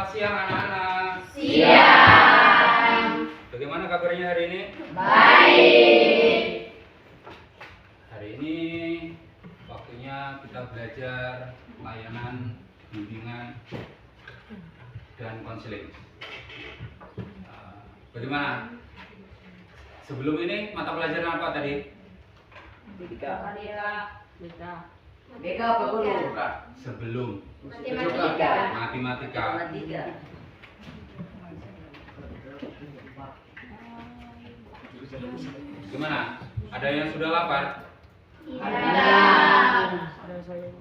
Selamat siang anak-anak. Siang. Bagaimana kabarnya hari ini? Baik. Hari ini waktunya kita belajar layanan, bimbingan, dan konseling. Bagaimana? Sebelum ini mata pelajaran apa tadi? BK apa guru? Sebelum Matematika. matematika. Gimana? Ada yang sudah lapar? Ada.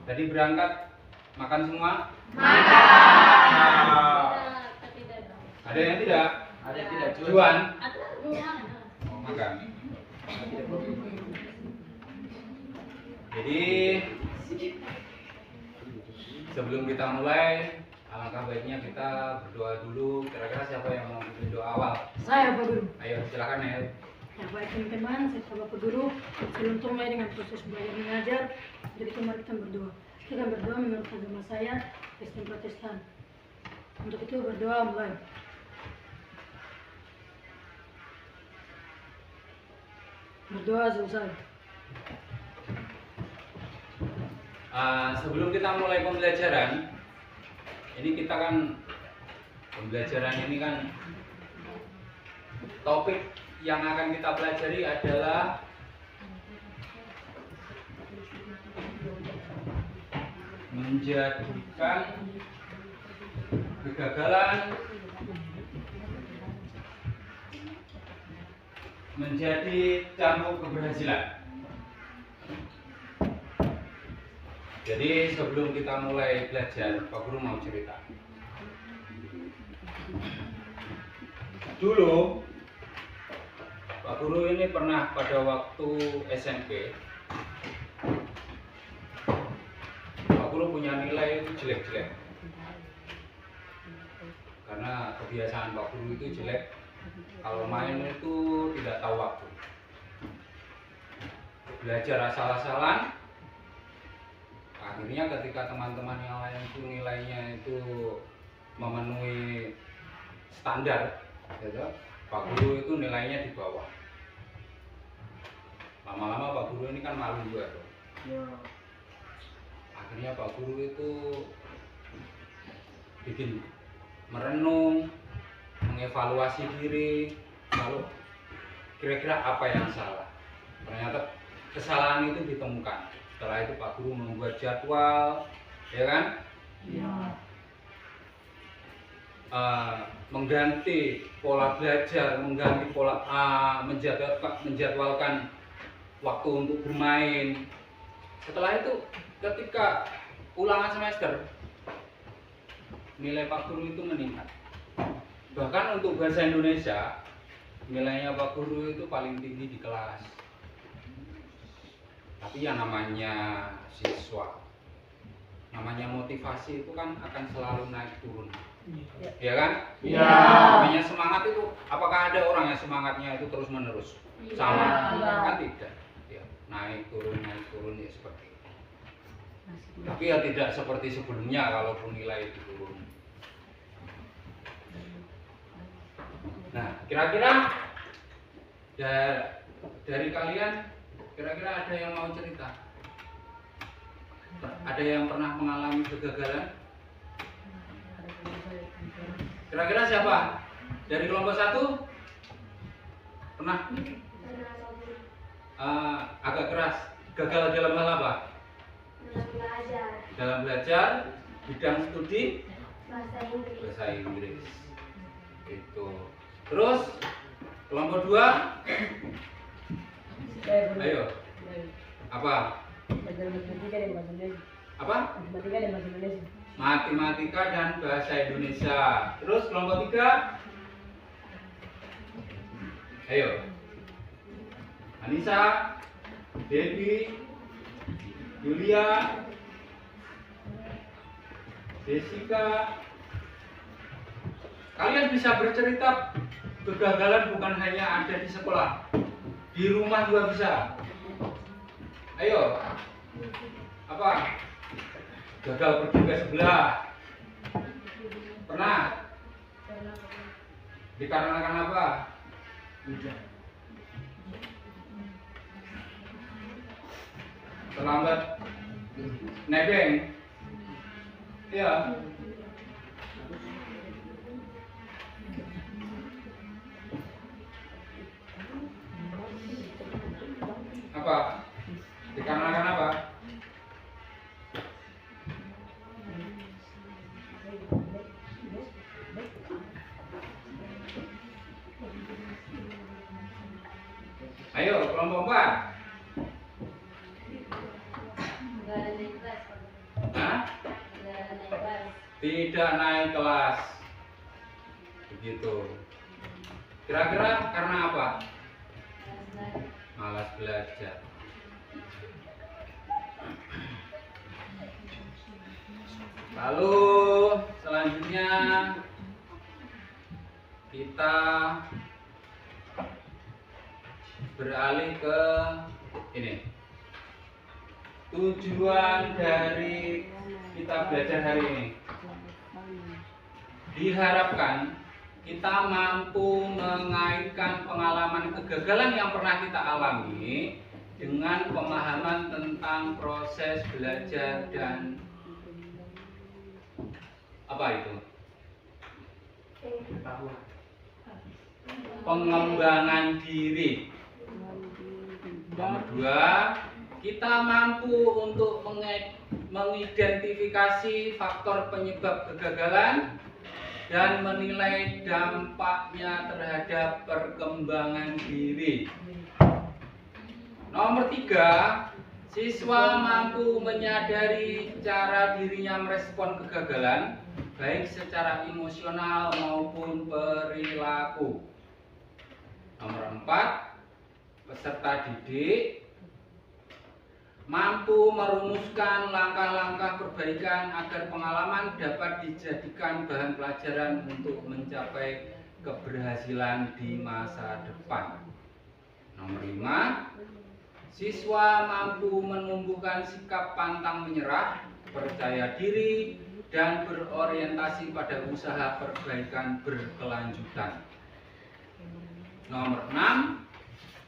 Tadi berangkat makan semua? Makan. Ada yang tidak? Ada yang tidak Juan? Oh, makan. Jadi sebelum kita mulai, alangkah baiknya kita berdoa dulu. Kira-kira siapa yang mau bikin doa awal? Saya Pak Guru. Ayo silakan ya. Ya baik teman-teman, saya Bapak Guru. Sebelum mulai dengan proses belajar mengajar, jadi kemarin kita berdoa. Kita berdoa menurut agama saya, Kristen Protestan. Untuk itu berdoa mulai. Berdoa selesai. Sebelum kita mulai pembelajaran, ini kita kan pembelajaran ini kan topik yang akan kita pelajari adalah menjadikan kegagalan menjadi cambuk keberhasilan. Jadi sebelum kita mulai belajar, Pak Guru mau cerita. Dulu Pak Guru ini pernah pada waktu SMP, Pak Guru punya nilai itu jelek-jelek. Karena kebiasaan Pak Guru itu jelek, kalau main itu tidak tahu waktu. Belajar asal-asalan. Akhirnya ketika teman-teman yang lain itu nilainya itu memenuhi standar, gitu, Pak Guru itu nilainya di bawah. Lama-lama Pak Guru ini kan malu juga tuh. Akhirnya Pak Guru itu bikin merenung, mengevaluasi diri, lalu kira-kira apa yang salah. Ternyata kesalahan itu ditemukan. Setelah itu Pak Guru membuat jadwal, ya kan? Ya. Mengganti pola belajar, mengganti pola menjadwalkan waktu untuk bermain. Setelah itu, ketika ulangan semester, nilai Pak Guru itu meningkat. Bahkan untuk bahasa Indonesia, nilainya Pak Guru itu paling tinggi di kelas. Tapi yang namanya siswa, namanya motivasi itu kan akan selalu naik turun, ya kan? Ya. Namanya semangat itu, apakah ada orang yang semangatnya itu terus menerus sama? Kan tidak, ya, naik turun ya seperti itu. Tapi ya tidak seperti sebelumnya kalaupun nilai itu turun. Nah, kira-kira dari kalian, kira-kira ada yang mau cerita? Ada yang pernah mengalami kegagalan? Kira-kira siapa? Dari kelompok 1? Pernah? Agak keras. Gagal dalam hal apa? Dalam belajar, bidang studi bahasa Inggris. Itu. Terus kelompok 2? Ayo. Apa? Apa? Matematika dan bahasa Indonesia. Terus kelompok 3? Ayo. Anissa, Devi, Julia, Jessica. Kalian bisa bercerita kegagalan bukan hanya ada di sekolah, di rumah juga bisa. Ayo. Apa? Gagal pergi ke sebelah. Pernah? Dikarenakan apa? Terlambat nebeng. Iya. Apa? Dikarenakan apa? Ayo, kelompok 4. Nggak ada naik kelas. Hah? Nggak ada naik kelas. Tidak naik kelas. Begitu. Kira-kira karena apa? Malas belajar. Lalu selanjutnya kita beralih ke ini. Tujuan dari kita belajar hari ini diharapkan kita mampu mengaitkan pengalaman kegagalan yang pernah kita alami dengan pemahaman tentang proses belajar dan apa itu? Pengembangan diri. Nomor 2, kita mampu untuk mengidentifikasi faktor penyebab kegagalan dan menilai dampaknya terhadap perkembangan diri. Nomor 3, siswa mampu menyadari cara dirinya merespon kegagalan, baik secara emosional maupun perilaku. Nomor 4, peserta didik mampu merumuskan langkah-langkah perbaikan agar pengalaman dapat dijadikan bahan pelajaran untuk mencapai keberhasilan di masa depan. Nomor 5, siswa mampu menumbuhkan sikap pantang menyerah, percaya diri, dan berorientasi pada usaha perbaikan berkelanjutan. Nomor 6,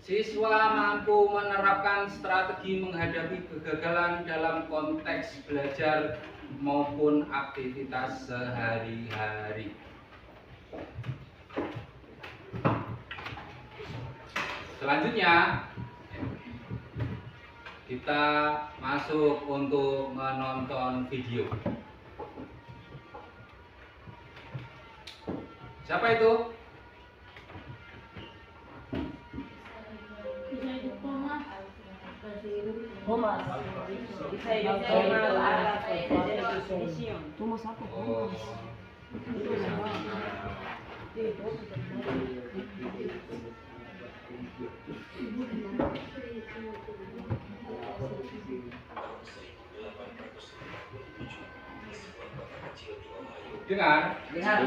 siswa mampu menerapkan strategi menghadapi kegagalan dalam konteks belajar maupun aktivitas sehari-hari. Selanjutnya, kita masuk untuk menonton video. Siapa itu? Thomas. Thomas apa? Oh. Dengar? Lihat.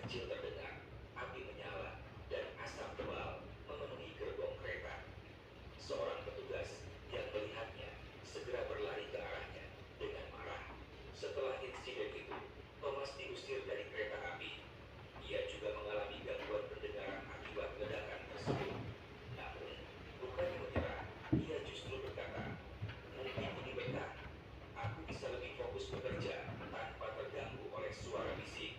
kecil terdengar. Api menyala dan asap tebal memenuhi gerbong kereta. Seorang petugas yang melihatnya segera berlari ke arahnya dengan marah. Setelah insiden itu, Thomas diusir dari kereta api. Ia juga mengalami gangguan pendengaran akibat ledakan tersebut. Namun, bukannya menyerah, ia justru berkata, "Mungkin ini berkah. Aku bisa lebih fokus bekerja tanpa terganggu oleh suara bisik."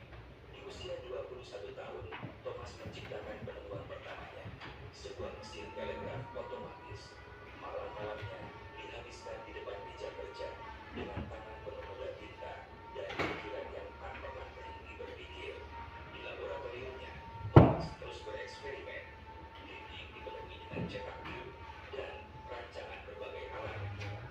Di usia 21 tahun, Thomas menciptakan penemuan pertamanya, sebuah mesin telegraf otomatis. Malam-malamnya dihabiskan di depan meja kerja dengan tangan penuh noda tinta dan pikiran yang tak pernah berhenti berpikir. Di laboratoriumnya, Thomas terus bereksperimen. Dinding dipenuhi dengan cetak biru dan rancangan berbagai alat.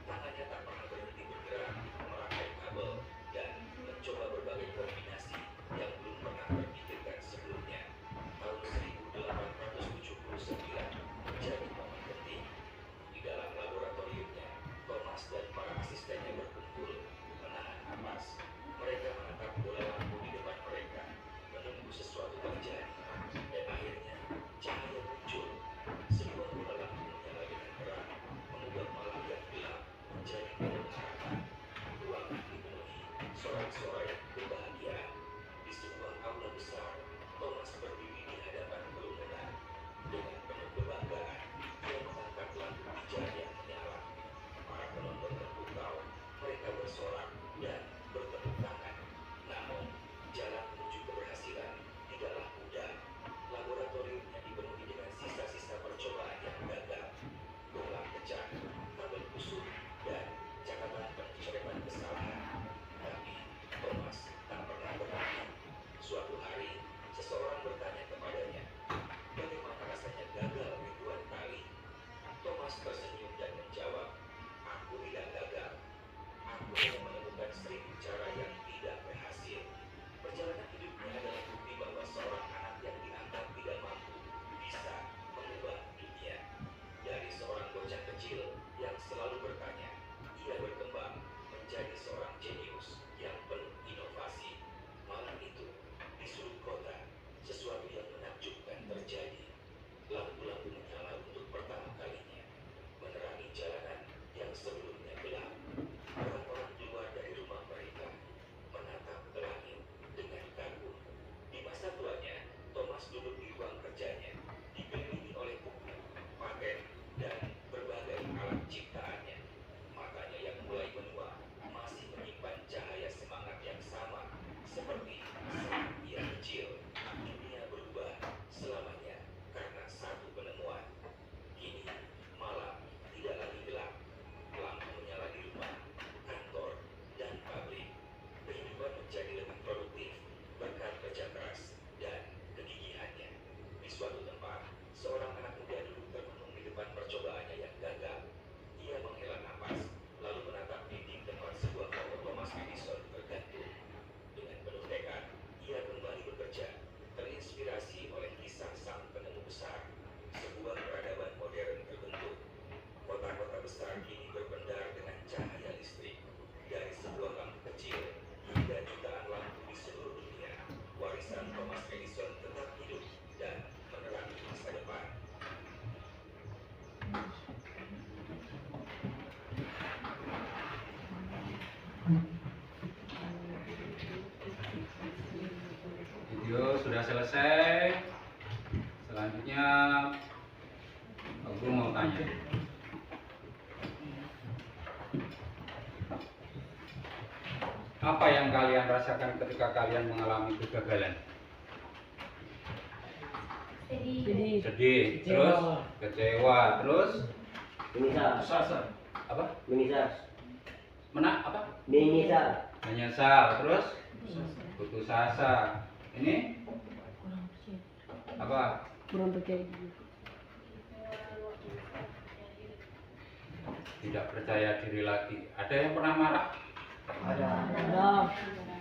Tangannya tak pernah berhenti bergerak, merangkai kabel, dan mencoba berbagai kombinasi yang belum pernah terpikirkan sebelumnya. Tahun 1879 menjadi momen penting. Di dalam laboratoriumnya, Thomas dan para asistennya berkumpul, menahan napas. Mereka menatap bola lampu di depan mereka, menunggu sesuatu terjadi. Dan akhirnya, cahaya muncul. Sebuah bola lampu menyala dengan terang, mengubah malam yang gelap menjadi penuh harapan. Ruangan dipenuhi sorak-sorai kebahagiaan. Di sebuah aula besar, Thomas berdiri di hadapan kerumunan. Dengan penuh kebanggaan, ia mengangkat lampu hijau yang menyala. Para penonton terpukau, mereka bersorak dan bertepuk tangan. Namun, jalan menuju keberhasilan tidaklah mudah. Laboratoriumnya dipenuhi dengan sisa-sisa percobaan yang gagal. Bola pecah, kabel kusut, dan catatan pencoretan kesalahan. Tapi Thomas tak pernah berhenti. Suatu hari, seseorang bertanya kepadanya, "Bagaimana rasanya gagal ribuan kali?" Thomas tersenyum dan menjawab, "Aku tidak gagal. Aku hanya menemukan 1000 cara yang tidak berhasil." Perjalanan hidupnya adalah bukti bahwa seorang anak yang dianggap tidak mampu bisa mengubah dunia. Dari seorang bocah kecil yang selalu bertanya, ia berkembang menjadi seorang jenius yang penuh inovasi. Malam itu, di sudut kota, sesuatu yang menakjubkan terjadi. Lampu-lampu menyala untuk pertama kalinya, menerangi jalanan yang sebelumnya gelap. Orang-orang keluar dari rumah mereka, menatap ke langit dengan kagum. Di masa tuanya, Thomas duduk di ruang kerjanya, dikelilingi oleh buku, paten, dan berbagai alat ciptaannya. Matanya yang mulai menua masih menyimpan cahaya semangat yang sama seperti saat ia kecil. Dunia berubah selamanya karena satu penemuan. Kini, malam tidak lagi gelap. Lampu menyala di rumah, kantor, dan pabrik. Kehidupan menjadi lebih produktif berkat kerja keras dan kegigihannya. Di suatu tempat, seorang anak muda duduk termenung di depan percobaannya yang gagal. Ia menghela napas, lalu menatap dinding tempat sebuah foto Thomas Edison tergantung. Dengan penuh tekad, ia kembali bekerja, terinspirasi oleh kisah sang penemu besar. Sebuah peradaban modern terbentuk. Kota-kota besar kini berpendar dengan cahaya listrik. Dari sebuah lampu kecil hingga jutaan lampu di seluruh dunia, warisan Thomas Edison tetap hidup dan menerangi masa depan. Video sudah selesai. Selanjutnya aku mau tanya, apa yang kalian rasakan ketika kalian mengalami kegagalan? Sedih. Sedih, terus kecewa, terus Menyesal. apa? Menyesal. Apa? Menyesal. Menyesal, terus putus asa. Ini apa? Kurang percaya. Tidak percaya diri lagi. Ada yang pernah marah? Ada.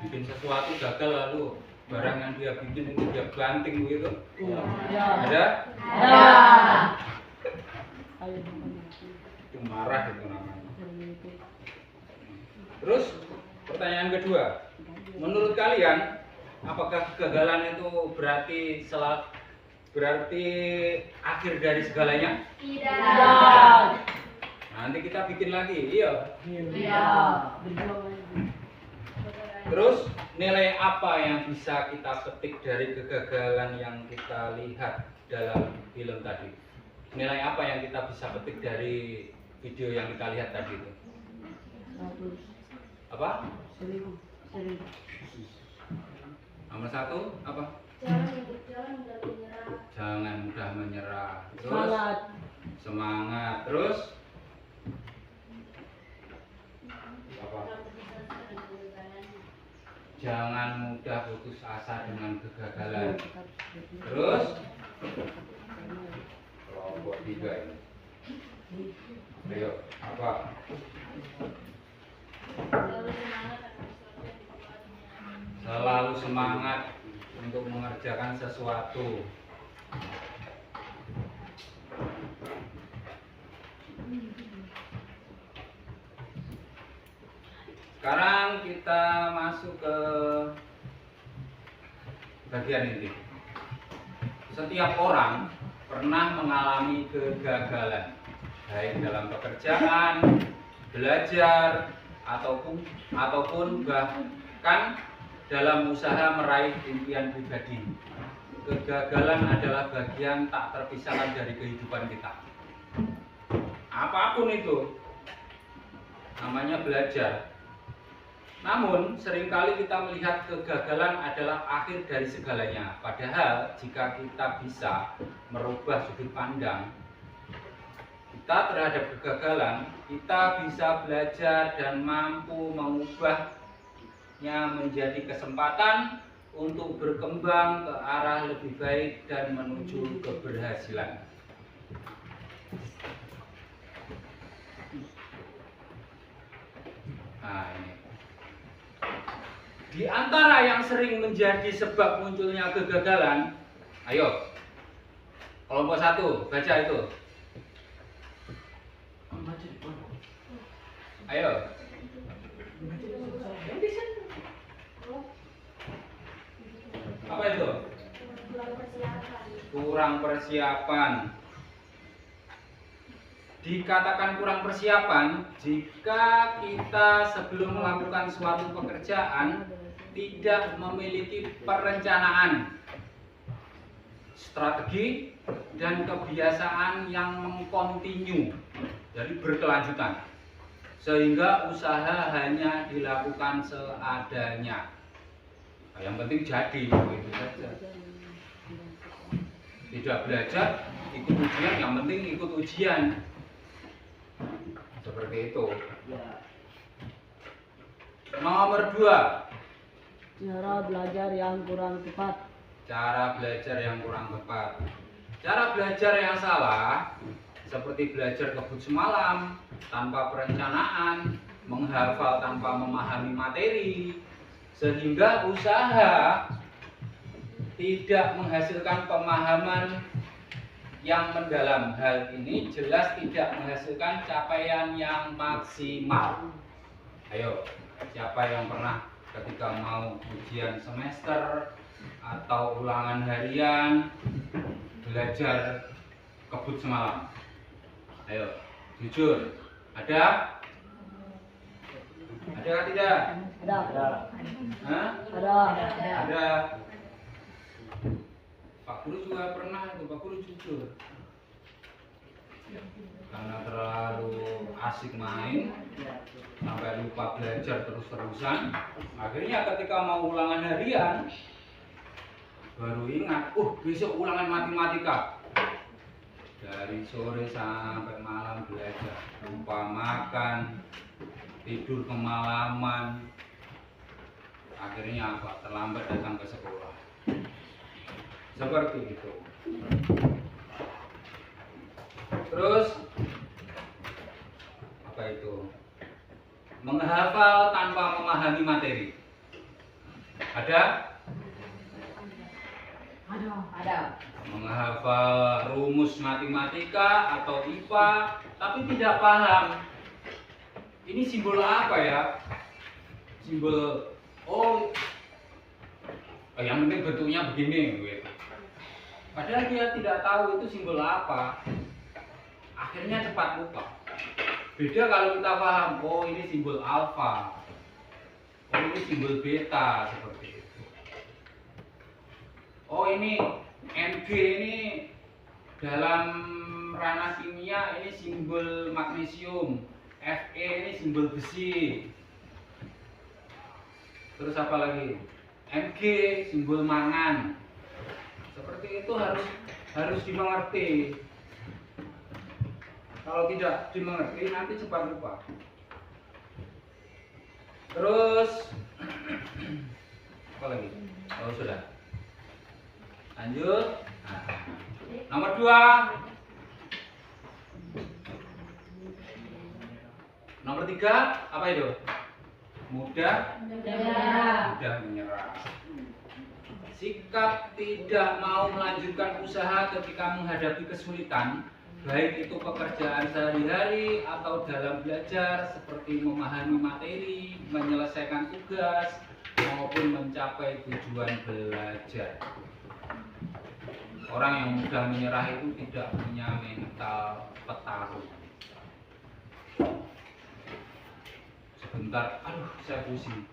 Bikin sesuatu gagal lalu barang yang dia bikin itu dia banting begitu? Ya. Ada? Ada. Ayo. Itu marah itu namanya. Terus pertanyaan kedua, menurut kalian apakah kegagalan itu berarti akhir dari segalanya? Tidak. Nanti kita bikin lagi, iya. Iya. Terus nilai apa yang bisa kita petik dari kegagalan yang kita lihat dalam film tadi? Nilai apa yang kita bisa petik dari video yang kita lihat tadi itu? Apa? Nomor 1 apa? Jangan mudah menyerah. Terus semangat. Terus apa? Jangan mudah putus asa dengan kegagalan. Terus kelompok 3 ini. Ayo, apa? Selalu semangat untuk mengerjakan sesuatu. Sekarang kita masuk ke bagian inti. Setiap orang pernah mengalami kegagalan, baik dalam pekerjaan, belajar, ataupun bahkan dalam usaha meraih impian pribadi. Kegagalan adalah bagian tak terpisahkan dari kehidupan kita. Apapun itu, namanya belajar. Namun, seringkali kita melihat kegagalan adalah akhir dari segalanya. Padahal, jika kita bisa merubah sudut pandang kita terhadap kegagalan, kita bisa belajar dan mampu mengubahnya menjadi kesempatan untuk berkembang ke arah lebih baik dan menuju keberhasilan. Nah, ini. Di antara yang sering menjadi sebab munculnya kegagalan, ayo, kelompok 1, baca itu. Ayo. Apa itu? Kurang persiapan. Dikatakan kurang persiapan jika kita sebelum melakukan suatu pekerjaan tidak memiliki perencanaan, strategi, dan kebiasaan yang mengkontinu, jadi berkelanjutan, sehingga usaha hanya dilakukan seadanya. Nah, yang penting jadi, itu saja. Tidak belajar, ikut ujian, yang penting ikut ujian. Seperti itu. Nomor 2. Cara belajar yang kurang tepat. Cara belajar yang kurang tepat. Cara belajar yang salah, seperti belajar kebut semalam, tanpa perencanaan, menghafal tanpa memahami materi, sehingga usaha tidak menghasilkan pemahaman yang mendalam. Hal ini jelas tidak menghasilkan capaian yang maksimal. Ayo, siapa yang pernah ketika mau ujian semester atau ulangan harian belajar kebut semalam? Ayo, jujur. Ada? Ada atau tidak? Ada. Hah? Ada. Pak Guru juga pernah itu, Pak Guru jujur. Karena terlalu asik main sampai lupa belajar terus-terusan. Akhirnya ketika mau ulangan harian baru ingat, besok ulangan matematika. Dari sore sampai malam belajar, lupa makan, tidur kemalaman. Akhirnya apa? Terlambat datang ke sekolah. Seperti itu. Terus apa itu? Menghafal tanpa memahami materi. Ada? Ada. Menghafal rumus matematika atau IPA tapi tidak paham. Ini simbol apa ya? Simbol Oh, yang penting bentuknya begini gitu. Padahal dia tidak tahu itu simbol apa. Akhirnya cepat lupa. Beda kalau kita paham, oh ini simbol alfa, oh ini simbol beta, seperti itu. Oh ini Mg ini dalam ranah kimia ini simbol magnesium, Fe ini simbol besi. Terus apa lagi? Mg simbol mangan. Seperti itu harus dimengerti. Kalau tidak dimengerti nanti cepat lupa. Terus apa lagi? Oh sudah. Lanjut. Nah, nomor 2. Nomor 3 apa itu? Mudah menyerah. Sikap tidak mau melanjutkan usaha ketika menghadapi kesulitan, baik itu pekerjaan sehari-hari atau dalam belajar seperti memahami materi, menyelesaikan tugas, maupun mencapai tujuan belajar. Orang yang mudah menyerah itu tidak punya mental petarung. Sebentar, aduh saya pusing,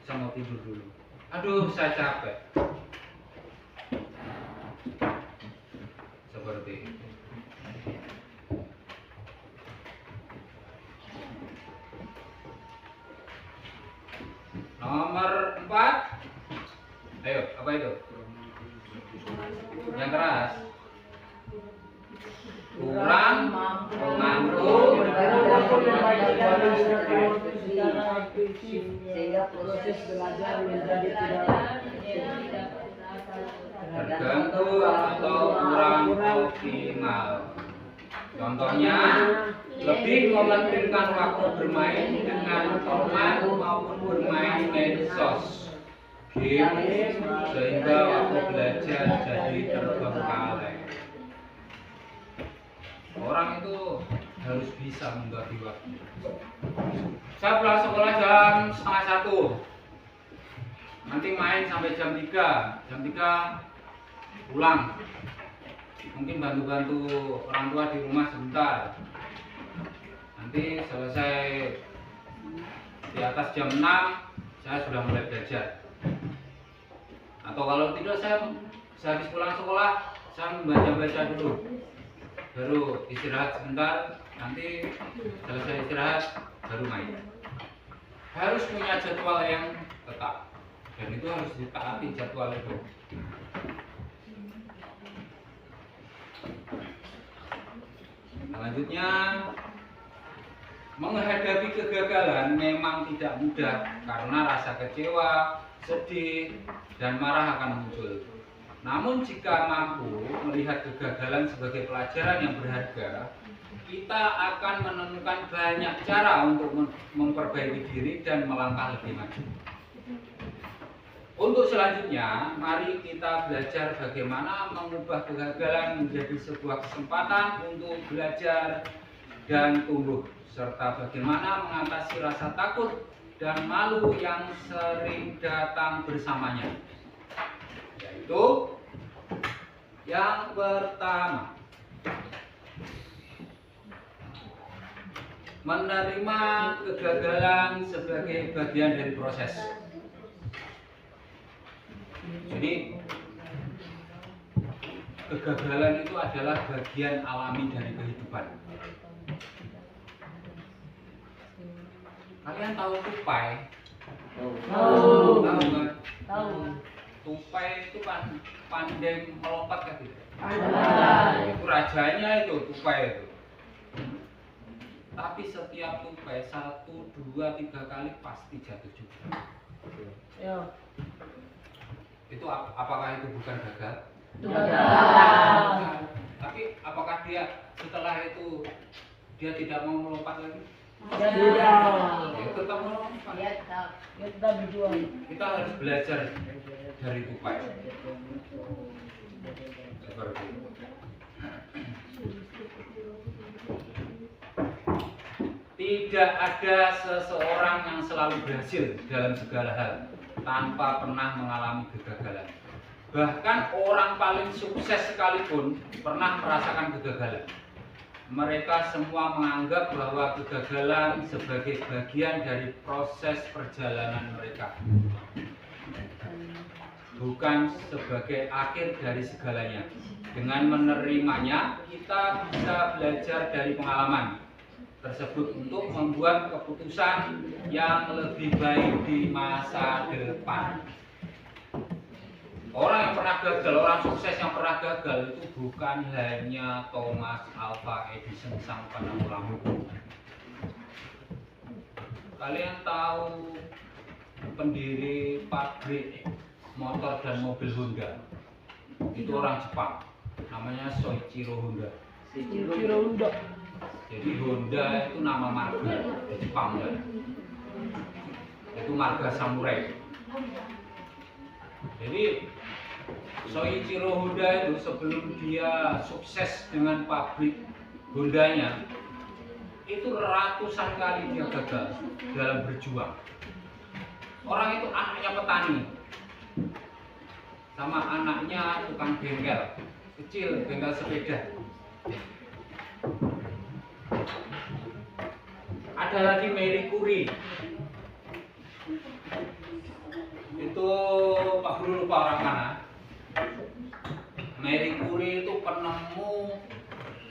saya mau tidur dulu. Aduh saya capek. Seperti itu. Nomor 4. Ayo, apa itu? Yang keras. Kurang mampu sehingga proses belajar menjadi tidak terganggu atau kurang optimal. Contohnya, lebih mementingkan waktu bermain dengan teman maupun bermain medsos, game, sehingga waktu belajar jadi terbengkalai. Orang itu harus bisa membagi waktu. Saya pulang sekolah jam 12:30, nanti main sampai jam 3. Jam 3 pulang, mungkin bantu-bantu orang tua di rumah sebentar. Nanti selesai di atas jam 6 saya sudah mulai belajar. Atau kalau tidak, saya habis pulang sekolah saya membaca-baca dulu, baru istirahat sebentar. Nanti selesai istirahat baru main. Harus punya jadwal yang tetap, dan itu harus ditaati jadwal itu. Selanjutnya, menghadapi kegagalan memang tidak mudah karena rasa kecewa, sedih, dan marah akan muncul. Namun jika mampu melihat kegagalan sebagai pelajaran yang berharga, kita akan menemukan banyak cara untuk memperbaiki diri dan melangkah lebih maju. Untuk selanjutnya, mari kita belajar bagaimana mengubah kegagalan menjadi sebuah kesempatan untuk belajar dan tumbuh, serta bagaimana mengatasi rasa takut dan malu yang sering datang bersamanya. Yaitu yang pertama, menerima kegagalan sebagai bagian dari proses. Jadi kegagalan itu adalah bagian alami dari kehidupan. Kalian tahu tupai? Tahu nggak? tahu. Tupai itu kan pandai melompat kan tidak? Pandai. Itu rajanya itu tupai itu. Tapi setiap tupai 1, 2, 3 kali pasti jatuh juga. Ya. Itu apakah itu bukan gagal? Gagal. Tapi apakah dia setelah itu dia tidak mau melompat lagi? Tidak. Ya tetap melompat. Kita berjuang. Kita harus belajar dari tupai. Seperti itu. Tidak ada seseorang yang selalu berhasil dalam segala hal. tanpa pernah mengalami kegagalan. Bahkan orang paling sukses sekalipun pernah merasakan kegagalan. Mereka semua menganggap bahwa kegagalan sebagai bagian dari proses perjalanan mereka, bukan sebagai akhir dari segalanya. Dengan menerimanya, kita bisa belajar dari pengalaman tersebut untuk membuat keputusan yang lebih baik di masa depan. Orang yang pernah gagal, orang sukses yang pernah gagal itu bukan hanya Thomas Alva Edison sang penemu lampu. Kalian tahu pendiri pabrik motor dan mobil Honda? Itu orang Jepang, namanya Soichiro Honda. Jadi Honda itu nama marga di Jepang ya. Itu marga samurai. Jadi Soichiro Honda itu sebelum dia sukses dengan pabrik Hondanya, itu ratusan kali dia gagal dalam berjuang. Orang itu anaknya petani, sama anaknya tukang bengkel kecil, bengkel sepeda. Ada lagi Marie Curie. Itu Pak Guru lupa orang mana. Marie Curie itu penemu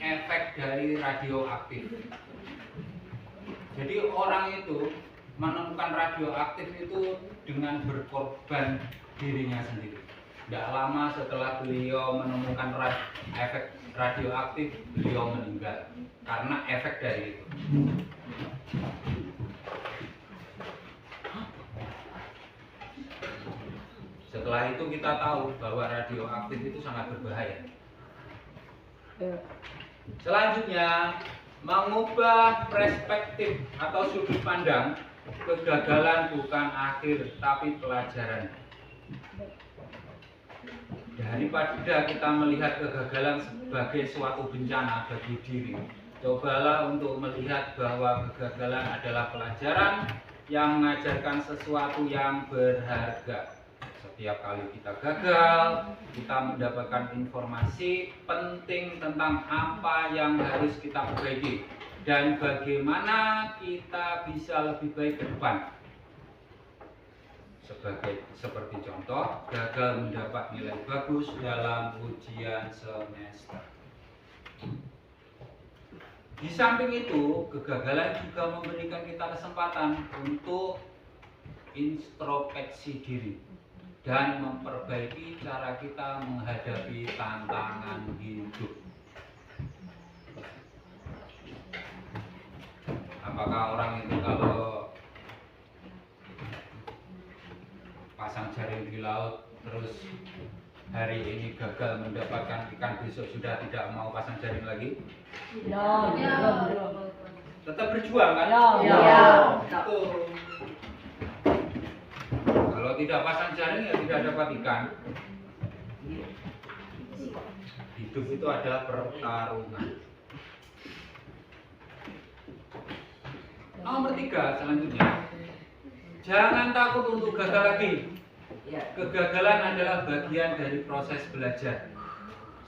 efek dari radioaktif. Jadi orang itu menemukan radioaktif itu dengan berkorban dirinya sendiri. Tidak lama setelah beliau menemukan efek radioaktif, beliau meninggal karena efek dari itu. Setelah itu kita tahu bahwa radioaktif itu sangat berbahaya. Selanjutnya, mengubah perspektif atau sudut pandang. Kegagalan bukan akhir, tapi pelajaran. Daripada kita melihat kegagalan sebagai suatu bencana bagi diri, cobalah untuk melihat bahwa kegagalan adalah pelajaran yang mengajarkan sesuatu yang berharga. Setiap kali kita gagal, kita mendapatkan informasi penting tentang apa yang harus kita perbaiki dan bagaimana kita bisa lebih baik ke depan. Seperti contoh, gagal mendapat nilai bagus dalam ujian semester. Di samping itu, kegagalan juga memberikan kita kesempatan untuk introspeksi diri dan memperbaiki cara kita menghadapi tantangan hidup. Apakah orang itu kalau pasang jaring di laut terus hari ini gagal mendapatkan ikan, besok sudah tidak mau pasang jaring lagi? Tetap berjuang kan? Betul. Kalau tidak pasang jaring ya tidak dapat ikan. Hidup itu adalah pertarungan. Nomor 3 selanjutnya, jangan takut untuk gagal lagi. Kegagalan adalah bagian dari proses belajar.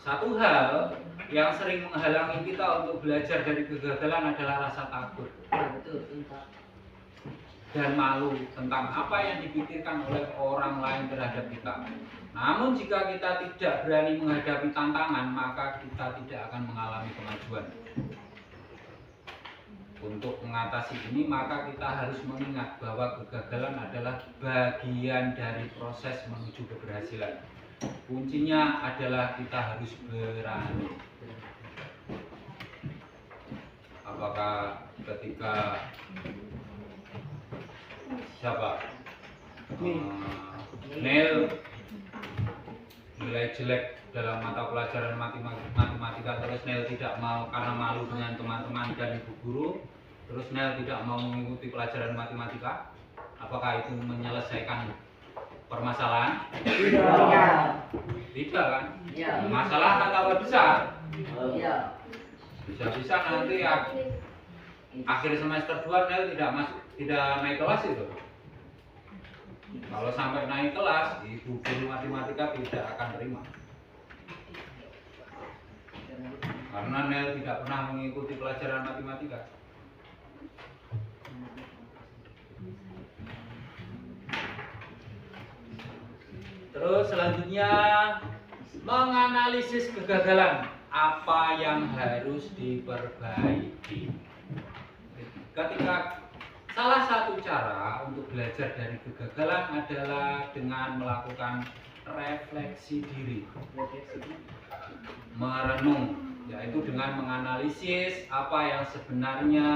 Satu hal yang sering menghalangi kita untuk belajar dari kegagalan adalah rasa takut dan malu tentang apa yang dipikirkan oleh orang lain terhadap kita. Namun jika kita tidak berani menghadapi tantangan, maka kita tidak akan mengalami kemajuan. Untuk mengatasi ini, maka kita harus mengingat bahwa kegagalan adalah bagian dari proses menuju keberhasilan. Kuncinya adalah kita harus berani. Apakah ketika siapa? Neil nilai jelek dalam mata pelajaran matematika, terus Neil tidak mau karena malu dengan teman-teman dan ibu guru, terus Neil tidak mau mengikuti pelajaran matematika. Apakah itu menyelesaikan permasalahan? Tidak kan? Masalah akan tambah besar. Bisa-bisa nanti akhir semester 2 Neil tidak naik kelas itu. Kalau sampai naik kelas, ibu guru matematika tidak akan terima. Karena Nel tidak pernah mengikuti pelajaran matematika. Terus selanjutnya menganalisis kegagalan, apa yang harus diperbaiki. Ketika salah satu cara untuk belajar dari kegagalan adalah dengan melakukan refleksi diri, merenung, yaitu dengan menganalisis apa yang sebenarnya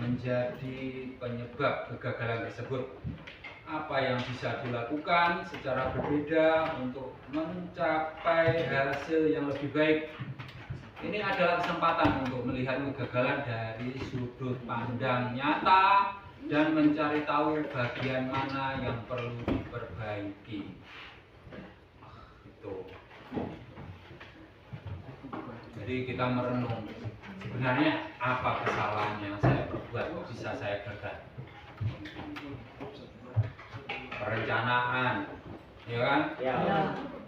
menjadi penyebab kegagalan tersebut. Apa yang bisa dilakukan secara berbeda untuk mencapai hasil yang lebih baik. Ini adalah kesempatan untuk melihat kegagalan dari sudut pandang nyata dan mencari tahu bagian mana yang perlu diperbaiki. Itu. Jadi kita merenung, sebenarnya apa kesalahan yang saya perbuat kok bisa saya gagal. Perencanaan, ya kan? Ya.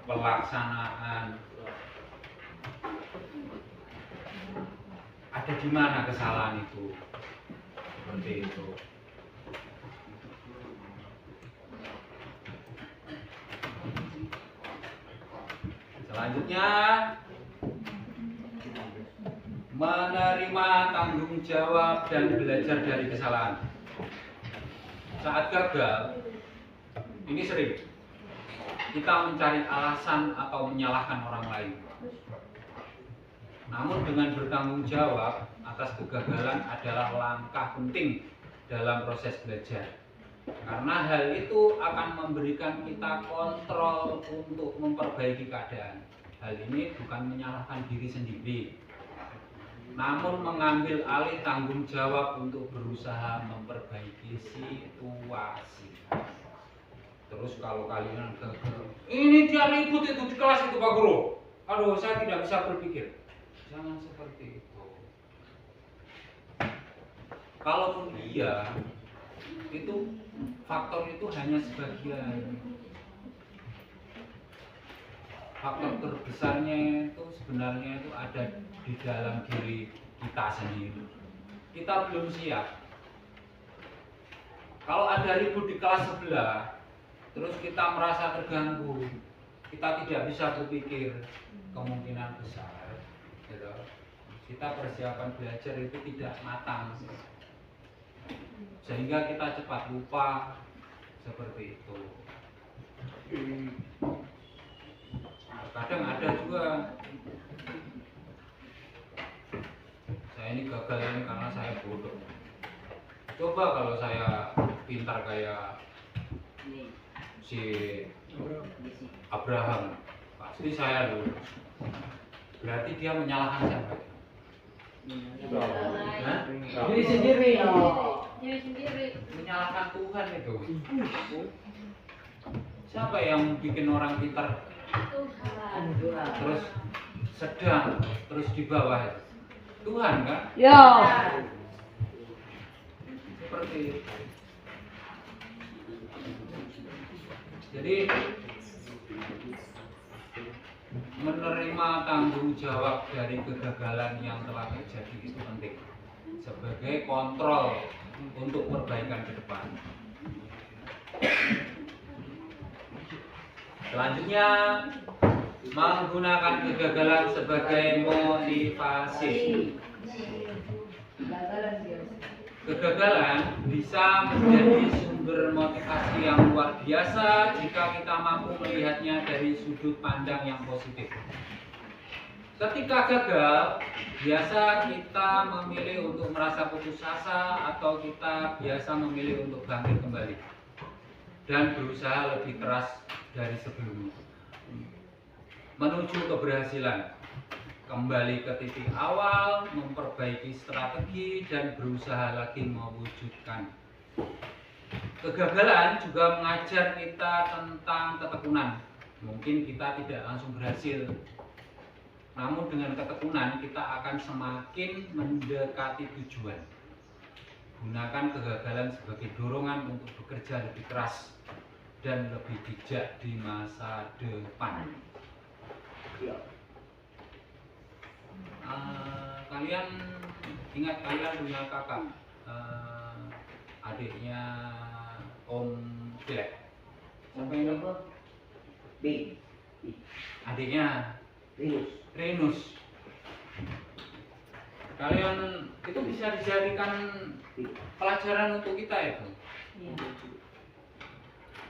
Pelaksanaan. Ada di mana kesalahan itu? Seperti itu. Selanjutnya, menerima tanggung jawab dan belajar dari kesalahan. Saat gagal, ini sering kita mencari alasan atau menyalahkan orang lain. Namun dengan bertanggung jawab atas kegagalan adalah langkah penting dalam proses belajar. Karena hal itu akan memberikan kita kontrol untuk memperbaiki keadaan. Hal ini bukan menyalahkan diri sendiri, namun mengambil alih tanggung jawab untuk berusaha memperbaiki situasi. Terus kalau kalian gagal, ini dia ribut itu di kelas itu Pak Guru. Aduh, saya tidak bisa berpikir. Jangan seperti itu. Kalaupun iya, itu faktor itu hanya sebagian. Faktor terbesarnya itu sebenarnya itu ada di dalam diri kita sendiri. Kita belum siap. Kalau ada ribut di kelas sebelah, terus kita merasa terganggu, kita tidak bisa berpikir, kemungkinan besar gitu. Kita persiapan belajar itu tidak matang, sehingga kita cepat lupa, seperti itu. Kadang ada juga, saya ini gagal ini karena saya bodoh. Coba kalau saya pintar kayak si Abraham, pasti saya lulus. Berarti dia menyalahkan siapa? Hah? Diri sendiri. Diri sendiri. Menyalahkan Tuhan itu. Siapa yang bikin orang pintar terus sedang terus di bawah itu? Tuhan kan? Ya. Seperti itu. Jadi menerima tanggung jawab dari kegagalan yang telah terjadi itu penting sebagai kontrol untuk perbaikan ke depan. Selanjutnya, menggunakan kegagalan sebagai motivasi. Kegagalan bisa menjadi sumber motivasi yang luar biasa jika kita mampu melihatnya dari sudut pandang yang positif. Ketika gagal, biasa kita memilih untuk merasa putus asa atau kita biasa memilih untuk bangkit kembali dan berusaha lebih keras dari sebelumnya menuju keberhasilan. Kembali ke titik awal, memperbaiki strategi, dan berusaha lagi mewujudkan. Kegagalan juga mengajar kita tentang ketekunan. Mungkin kita tidak langsung berhasil, namun dengan ketekunan kita akan semakin mendekati tujuan. Gunakan kegagalan sebagai dorongan untuk bekerja lebih keras dan lebih bijak di masa depan. Iya. Kalian ingat kalian punya kakak, adiknya Om Pilek. Siapa ini? B. Adiknya Rinus. Renus. Kalian itu bisa dijadikan pelajaran untuk kita itu. Iya.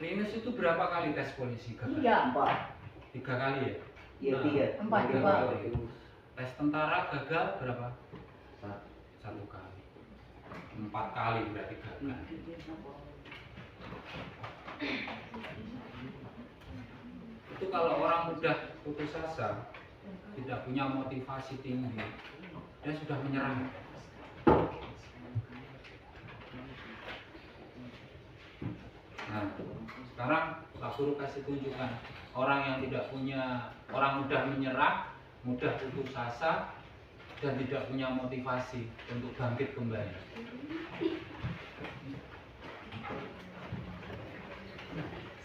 Renus itu berapa kali tes polisi gagal? 4. 3 kali ya? Iya, Nah, 3. Empat, tiga Pak. kali. Tes tentara gagal berapa? 1. 1 kali. 4 kali berarti gagal. Itu kalau orang mudah putus asa, tidak punya motivasi tinggi, dia sudah menyerah. Nah, sekarang Pak Guru kasih tunjukkan orang yang tidak punya, orang mudah menyerah, mudah putus asa, dan tidak punya motivasi untuk bangkit kembali.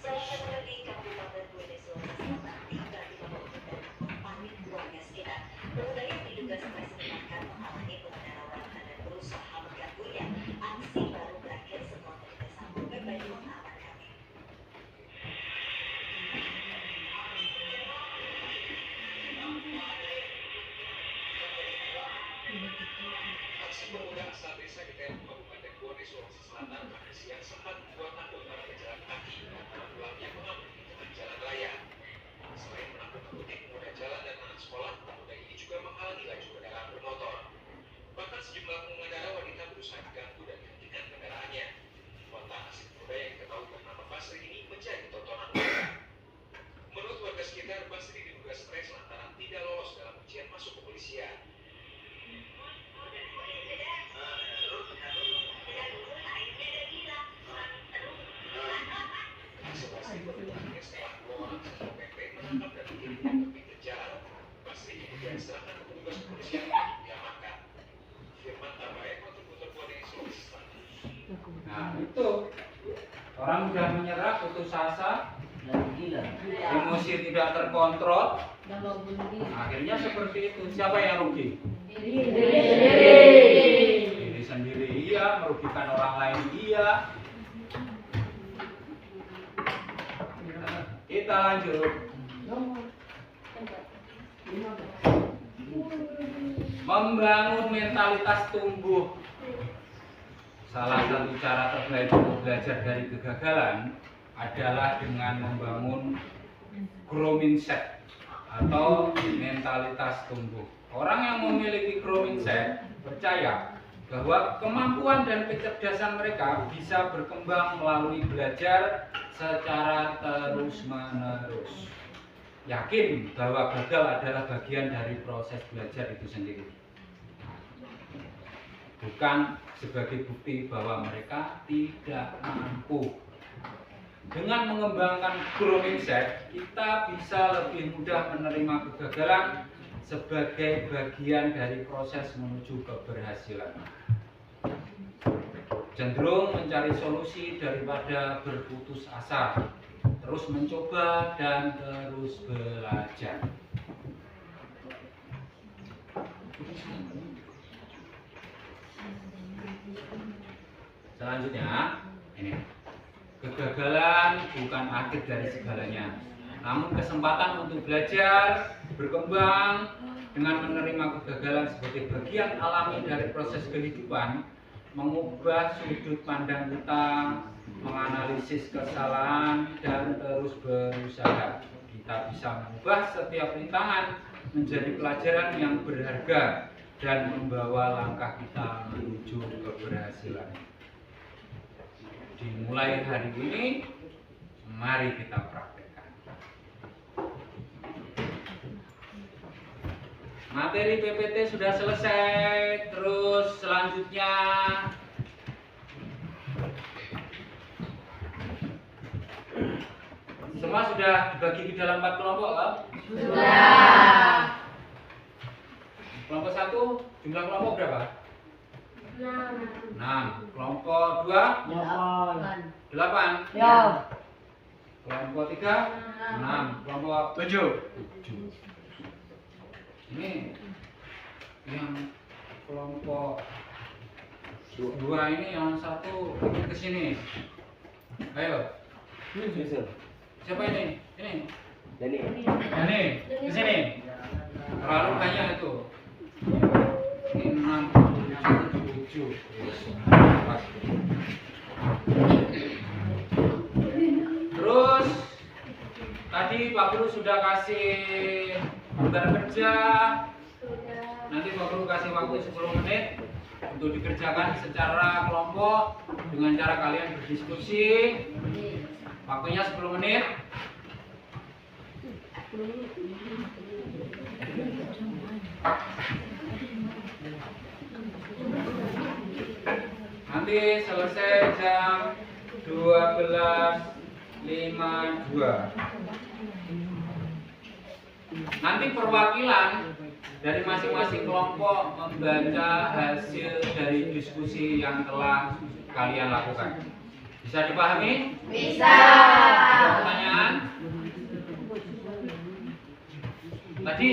Salah satu di Kabupaten Bone, Sulawesi Selatan, tiba-tiba mengundang panik warga sekitar. Pemuda yang diduga stres menangkap menghalangi pengendara wanita dan berusaha mengganggunya. Aksi baru berakhir setelah petugas Satpol PP mengamankannya. Aksi pemuda asal desa Getem, Kabupaten Bone, Sulawesi Selatan, pada siang sempat membuat takut para pejalan kaki dan pulang yang mengambil di tengah jalan raya. Selain menakut-nakuti pengguna jalan dan anak sekolah, pemuda ini juga menghalangi laju kendaraan bermotor. Bahkan sejumlah pengendara wanita berusaha diganggu dan dihentikan kendaraannya. Kontak aksi pemuda yang diketahui bernama Basri ini menjadi tontonan warga. Menurut warga sekitar, Basri diduga stres lantaran tidak lolos dalam ujian masuk kepolisian. Basri berpikir setelah 2 orang Satpol PP menangkap dan mengirimkan ke pinggir jalan. Basri kemudian diserahkan ke petugas kepolisian untuk diamankan. Firman Tabae, kontributor Bone, Sulawesi Selatan. Nah, itu orang mudah menyerah, putus asa, Dan gila. emosi tidak terkontrol, Dan mau bunuh diri. akhirnya seperti itu. Siapa yang rugi? Diri. Diri sendiri iya, merugikan orang lain iya. Nah, kita lanjut. Membangun mentalitas tumbuh. Salah satu cara terbaik untuk belajar dari kegagalan adalah dengan membangun growth mindset atau mentalitas tumbuh. Orang yang memiliki growth mindset percaya bahwa kemampuan dan kecerdasan mereka bisa berkembang melalui belajar secara terus-menerus. Yakin bahwa gagal adalah bagian dari proses belajar itu sendiri, bukan sebagai bukti bahwa mereka tidak mampu. Dengan mengembangkan growth mindset, kita bisa lebih mudah menerima kegagalan sebagai bagian dari proses menuju keberhasilan. Cenderung mencari solusi daripada berputus asa, terus mencoba dan terus belajar. Selanjutnya, ini kegagalan bukan akhir dari segalanya, namun kesempatan untuk belajar, berkembang. Dengan menerima kegagalan sebagai bagian alami dari proses kehidupan, mengubah sudut pandang kita, menganalisis kesalahan, dan terus berusaha. Kita bisa mengubah setiap rintangan menjadi pelajaran yang berharga dan membawa langkah kita menuju keberhasilan. Dimulai hari ini, mari kita praktekkan. Materi PPT sudah selesai, terus selanjutnya semua sudah dibagi di dalam 4 kelompok kan? Sudah. Kelompok 1, jumlah kelompok berapa? 6. Kelompok 2, 8. Ya. Kelompok 3 6. Kelompok 7. Ini yang kelompok 2 ini yang satu ikut ke sini. Ayo. Siapa ini? Ini. Dani, ke sini. Terlalu banyak itu. Ini 6 7. Terus tadi Pak Guru sudah kasih gambar kerja. Nanti Pak Guru kasih waktu 10 menit untuk dikerjakan secara kelompok dengan cara kalian berdiskusi. Waktunya 10 menit. Nanti selesai jam 12.52. Nanti perwakilan dari masing-masing kelompok membaca hasil dari diskusi yang telah kalian lakukan. Bisa dipahami? Bisa. Ada pertanyaan? Tadi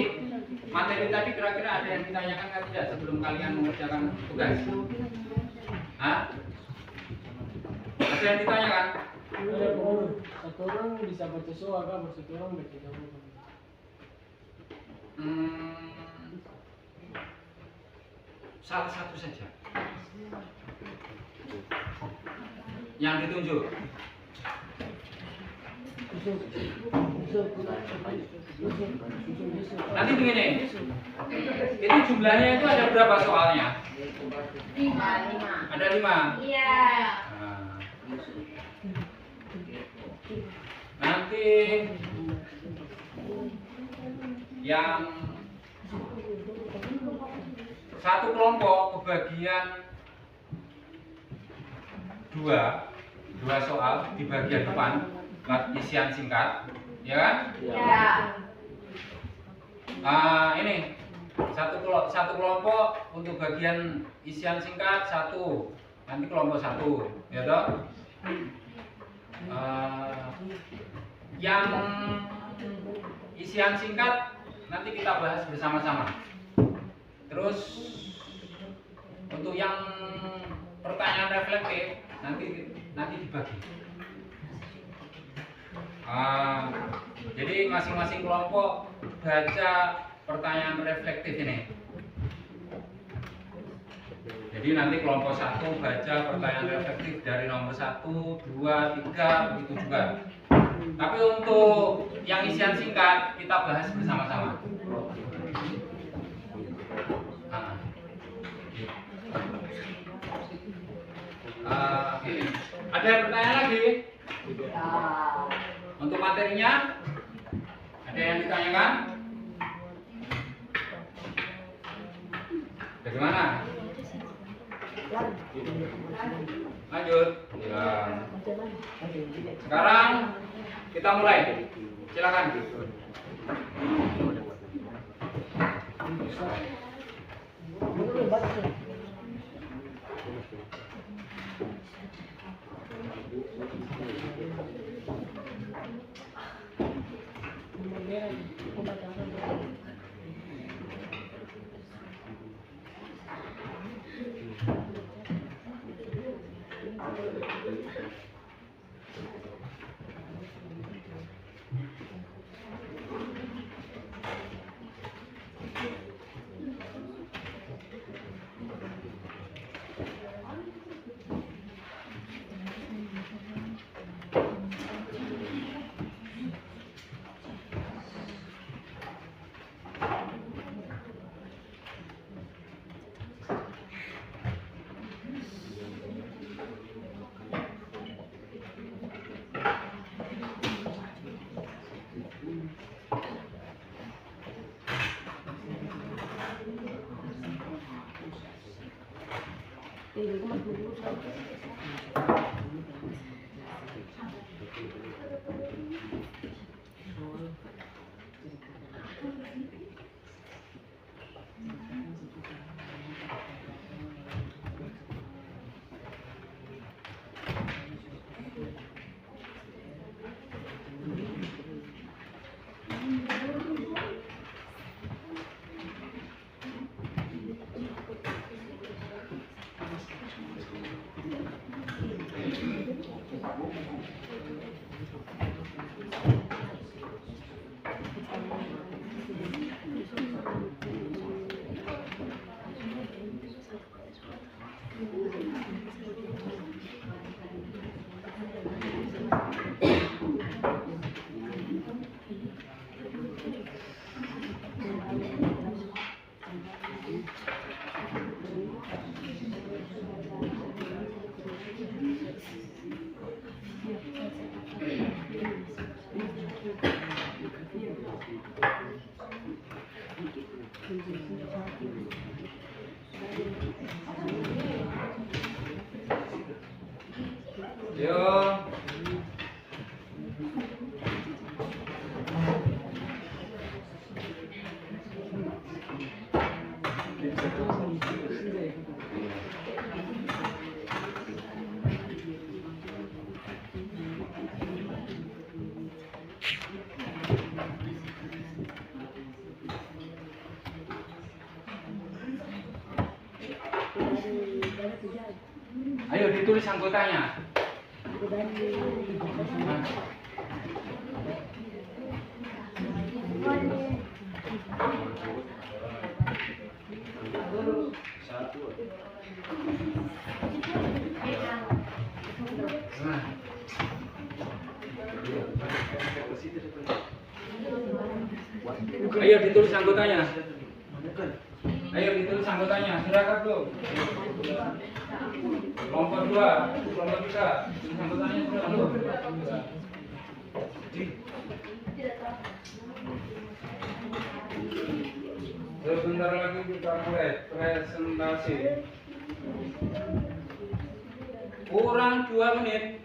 materi tadi kira-kira ada yang ditanyakan atau tidak sebelum kalian mengerjakan tugas? Hah? Ada yang ditanyakan? Satu orang bisa baca soal kan, satu orang baca jawaban. Salah satu saja yang ditunjuk. Nanti begini, itu jumlahnya itu ada berapa soalnya? 5. Ada 5. Iya. Nanti yang satu kelompok kebagian dua soal di bagian depan isian singkat, ya kan? Iya. Ini satu kelompok untuk bagian isian singkat 1, nanti kelompok 1, ya toh? Yang isian singkat nanti kita bahas bersama-sama. Terus untuk yang pertanyaan reflektif nanti dibagi. Jadi masing-masing kelompok baca pertanyaan reflektif ini. Jadi nanti kelompok 1 baca pertanyaan reflektif dari nomor 1, 2, 3, begitu juga. Tapi untuk yang isian singkat kita bahas bersama-sama. Ada yang bertanya lagi? Untuk materinya ada yang ditanyakan? Bagaimana? Lanjut. Ya. Sekarang kita mulai. Silakan. Yo. Ayo ditulis anggotanya. Nah. Ayo ditulis anggotanya. Ayo ditulis anggotanya. Silakan bro. Kelompok 2, kelompok 3. Tulis anggotanya silakan bro. Sebentar lagi kita mulai presentasi. Kurang 2 menit.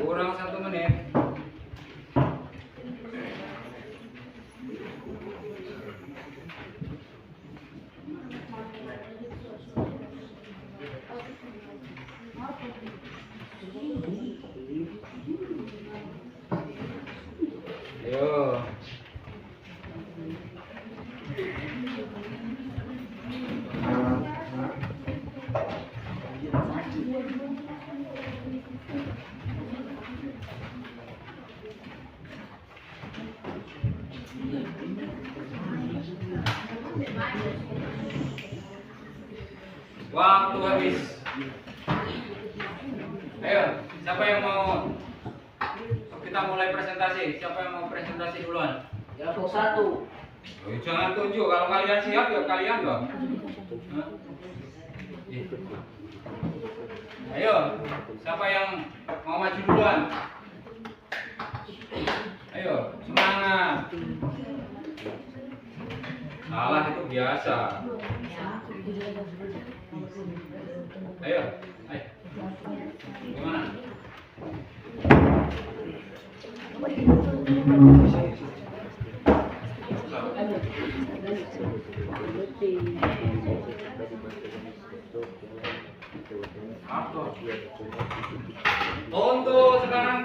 Kurang 1 menit. Ayo. Waktu habis. Ayo, siapa yang mau kita mulai presentasi? Siapa yang mau presentasi duluan? Kelompok 1. Jangan tunjuk, kalau kalian siap ya kalian dong. Ayo, siapa yang mau maju duluan? Ayo, semangat. Salah itu biasa. Ayo, ayo. Gimana? Untuk sekarang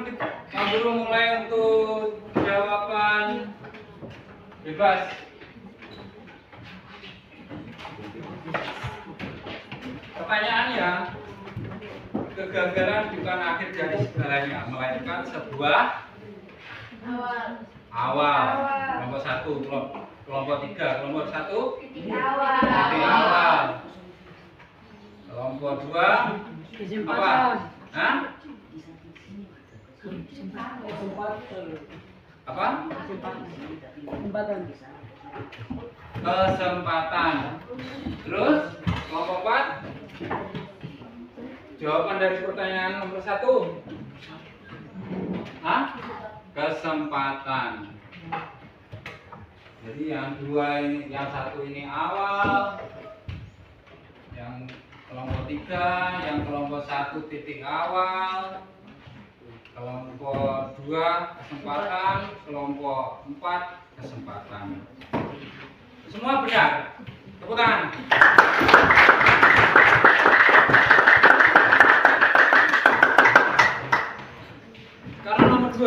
Pak Guru mulai untuk jawaban bebas. Pertanyaannya, kegagalan bukan akhir dari segalanya, melainkan sebuah awal. Kelompok 1, kelompok 3, kelompok 1 titik awal. Kelompok 2 apa? Hah? Apa? Kesempatan. Terus kelompok 4 jawaban dari pertanyaan nomor 1. Hah? Kesempatan. Jadi yang 2 ini, yang 1 ini awal, yang kelompok 3, yang kelompok 1 titik awal, kelompok 2 kesempatan, kelompok 4 kesempatan. Semua benar. Tepuk tangan. Karena nomor 2,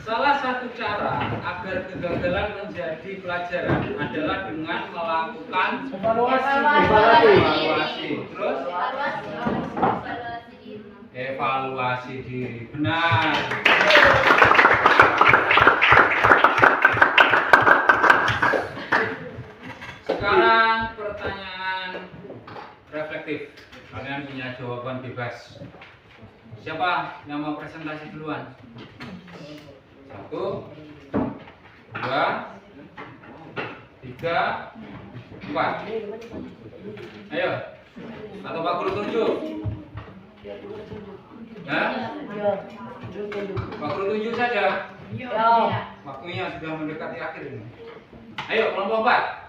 salah satu cara agar kegagalan menjadi pelajaran adalah dengan melakukan evaluasi. Terus evaluasi diri. Benar. Sekarang pertanyaan reflektif. Kalian punya jawaban bebas. Siapa yang mau presentasi duluan? 1, 2, 3, 4. Ayo. Atau Pak Guru tunjuk? Hah? Pak Guru tunjuk saja. Waktunya sudah mendekati akhir ini. Ayo, kelompok 4.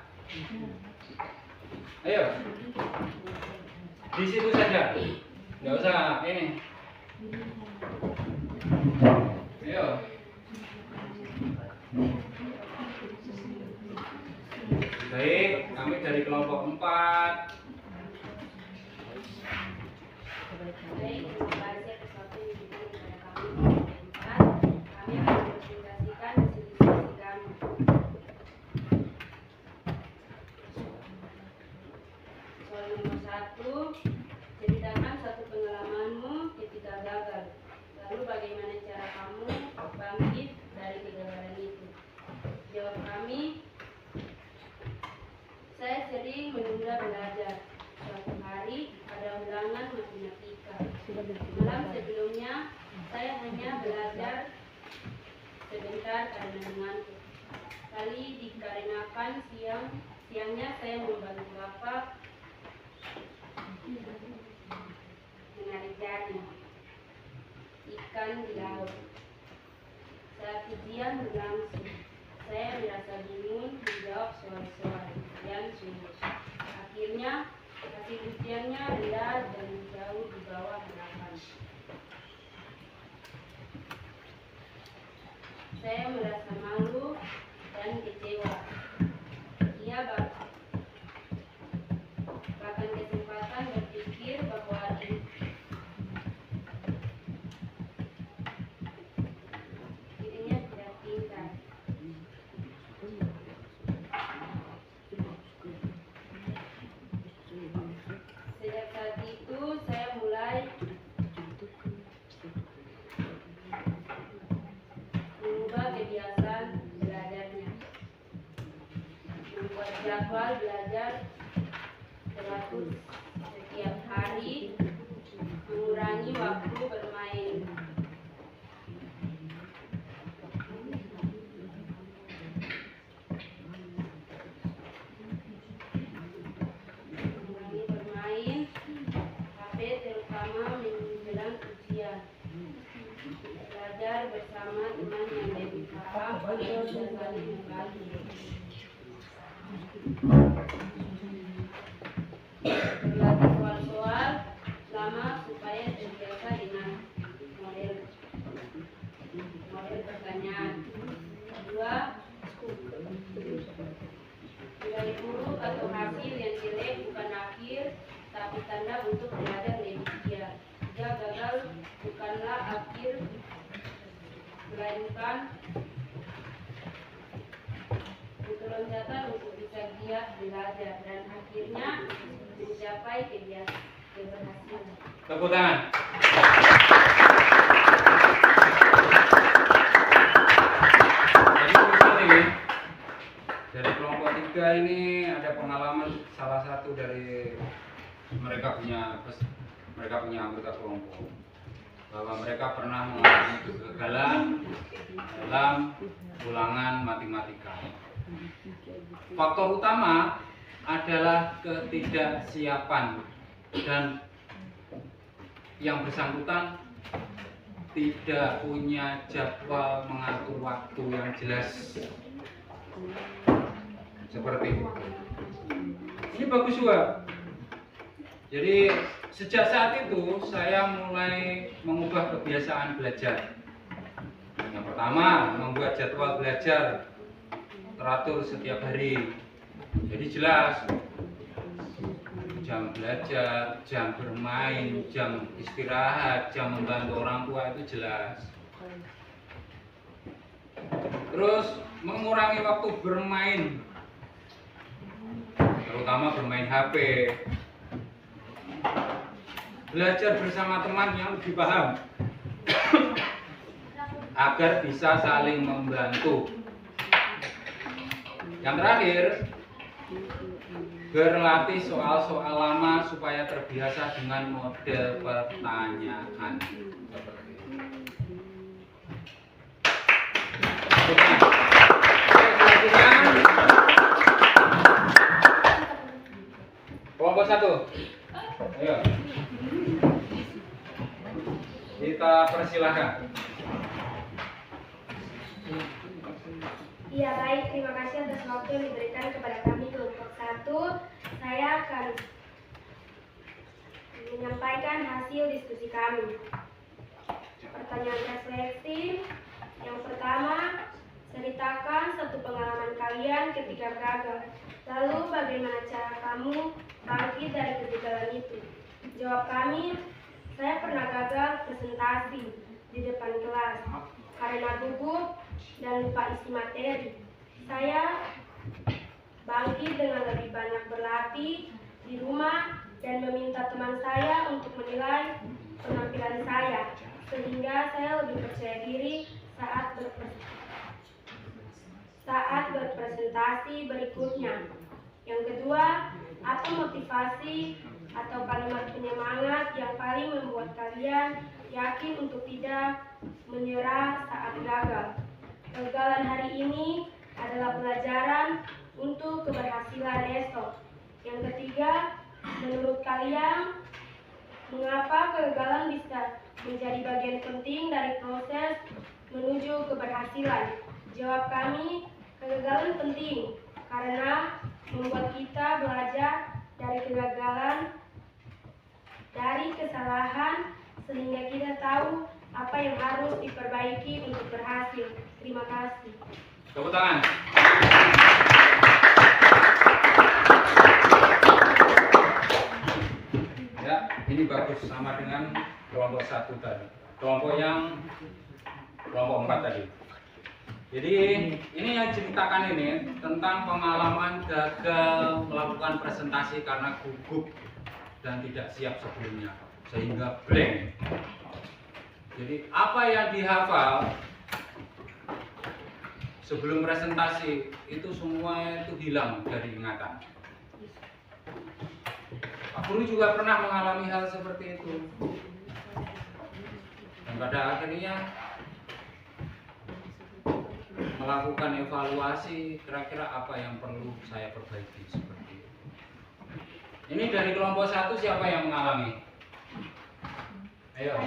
Ayo. Di situ saja. Nggak usah ini. Ayo. Baik, kami dari kelompok 4. Baik, terima kasih atas waktu yang diberikan kepada kami. Kami akan mempresentasikan hasil diskusi kami. Soal nomor 1, ceritakan satu pengalamanmu ketika gagal. Lalu bagaimana cara kamu bangkit dari kegagalan itu? Jawab kami, saya sering menunda belajar. Suatu hari ada ulangan matematika. Malam sebelumnya saya hanya belajar sebentar karena mengantuk. Kali dikarenakan siangnya saya membantu bapak menarik jaring ikan di laut. Saat ujian berlangsung, saya merasa bingung menjawab soal-soal yang sulit. Akhirnya hasil ujiannya rendah dan jauh di bawah harapan. Saya merasa malu dan kecewa. Ia bahkan kesempatan berpikir bahwa dirinya tidak pintar. Sejak saat itu saya mulai mengubah kebiasaan belajarnya, membuat jadwal belajar teratur setiap hari, mengurangi waktu bermain. Mengurangi bermain HP terutama menjelang ujian. Belajar bersama teman yang lebih paham dan saling membantu. Berlatih soal-soal lama supaya terbiasa dengan model pertanyaan. 2, nilai buruk atau hasil yang jelek bukan akhir, tapi tanda untuk belajar lebih giat. 3, gagal bukanlah akhir, melainkan untuk loncatan untuk bisa giat belajar dan akhirnya mencapai keberhasilan. Tepuk tangan. Jadi begini, dari kelompok 3 ini ada pengalaman salah satu dari mereka punya anggota kelompok bahwa mereka pernah mengalami kegagalan dalam ulangan matematika. Faktor utama adalah ketidaksiapan dan yang bersangkutan tidak punya jadwal mengatur waktu yang jelas. Seperti itu. Ini bagus juga. Jadi sejak saat itu saya mulai mengubah kebiasaan belajar. Yang pertama, membuat jadwal belajar teratur setiap hari. Jadi jelas jam belajar, jam bermain, jam istirahat, jam membantu orang tua itu jelas. Terus mengurangi waktu bermain, terutama bermain HP. Belajar bersama teman yang lebih paham agar bisa saling membantu. Yang terakhir, berlatih soal-soal lama supaya terbiasa dengan model pertanyaan. Seperti itu. Selanjutnya, kelompok 1. Ayo. Kita persilahkan. Iya baik, terima kasih atas waktu yang diberikan kepada kami kelompok 1. Saya akan menyampaikan hasil diskusi kami. Pertanyaan refleksi. Yang pertama, ceritakan satu pengalaman kalian ketika gagal. Lalu bagaimana cara kamu bangkit dari kegagalan itu? Jawab kami, saya pernah gagal presentasi di depan kelas karena gugup dan lupa isi materi. Saya bangkit dengan lebih banyak berlatih di rumah dan meminta teman saya untuk menilai penampilan saya, sehingga saya lebih percaya diri saat berpresentasi berikutnya. Yang kedua, apa motivasi atau kalimat penyemangat yang paling membuat kalian yakin untuk tidak menyerah saat gagal? Kegagalan hari ini adalah pelajaran untuk keberhasilan esok. Yang ketiga, menurut kalian, mengapa kegagalan bisa menjadi bagian penting dari proses menuju keberhasilan? Jawab kami, kegagalan penting karena membuat kita belajar dari kegagalan, dari kesalahan, sehingga kita tahu apa yang harus diperbaiki untuk berhasil. Terima kasih. Tepuk tangan. Ya, ini bagus sama dengan kelompok 1 tadi. Kelompok 4 tadi. Jadi ini yang ceritakan ini tentang pengalaman gagal melakukan presentasi karena gugup dan tidak siap sebelumnya sehingga blank. Jadi apa yang dihafal sebelum presentasi itu semua itu hilang dari ingatan. Pak Guru juga pernah mengalami hal seperti itu. Dan pada akhirnya melakukan evaluasi kira-kira apa yang perlu saya perbaiki seperti itu. Ini dari kelompok 1 siapa yang mengalami? Ayo.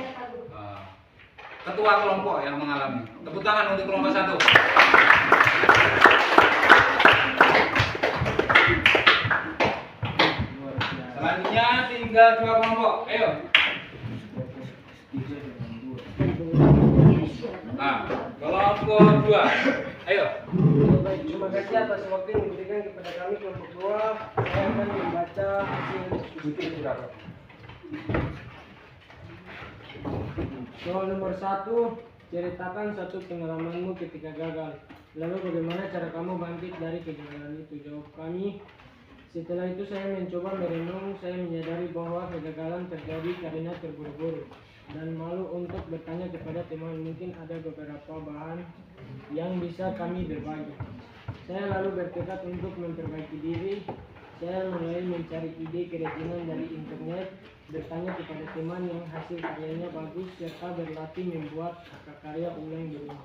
Ketua kelompok yang mengalami. Tepuk tangan untuk kelompok 1. Selanjutnya tinggal 2 kelompok. Ayo. Nah, kelompok 2. Ayo. Baik, terima kasih atas waktu yang diberikan kepada kami kelompok 2. Saya akan membaca hasil diskusi. Soal nomor 1, ceritakan satu pengalamanmu ketika gagal. Lalu bagaimana cara kamu bangkit dari kegagalan itu? Jawab kami. Setelah itu saya mencoba merenung, saya menyadari bahwa kegagalan terjadi karena terburu-buru dan malu untuk bertanya kepada teman. Mungkin ada beberapa bahan yang bisa kami berbagi. Saya lalu bertekad untuk memperbaiki diri. Saya mulai mencari ide kerajinan dari internet, bertanya kepada teman yang hasil karyanya bagus, serta berlatih membuat karya ulang di rumah.